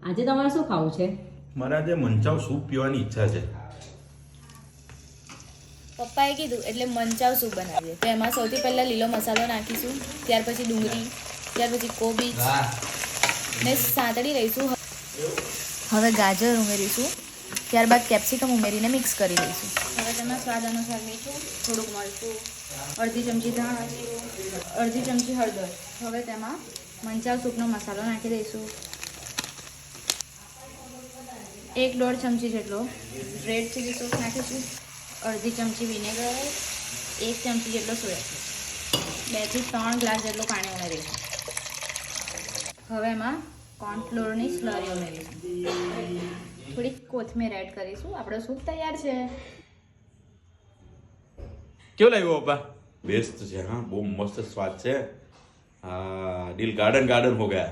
આજે તમારે શું ખાવું છે? મારે આજે મંચાવ સૂપ પીવાની ઈચ્છા છે. પપ્પાએ કીધું એટલે મંચાવ સૂપ બનાવીએ. તો એમાં સૌથી પહેલાં લીલો મસાલો નાખીશું, ત્યાર પછી ડુંગળી, ત્યાર પછી કોબીજ ને સાંતળી લઈશું. હવે ગાજર ઉમેરીશું, ત્યારબાદ કેપ્સિકમ ઉમેરીને મિક્સ કરી લઈશું. હવે તેમાં સ્વાદ અનુસાર મીઠું, થોડુંક મરચું, અડધી ચમચી ધાણા જીરું, અડધી ચમચી હળદર. હવે તેમાં મંચાવ સૂપનો મસાલો નાખી દઈશું. 1-1.5 ચમચી જેટલો રેડ ચીલી સોસ નાખીશું, અડધી ચમચી વિનેગર, 1 ચમચી જેટલો સોયા સોસ, 2 થી 3 ગ્લાસ જેટલું પાણી ઉમેરીશું. હવે એમાં કોર્નફ્લોરની સ્લરી ઉમેરીશું, થોડીક કોથમીર એડ કરીશું. આપણો સૂપ તૈયાર છે. કેવું લાગ્યું પપ્પા? બેસ્ટ છે. હા, બહુ મસ્ત સ્વાદ છે. હા, દિલ ગાર્ડન ગાર્ડન હો ગયા.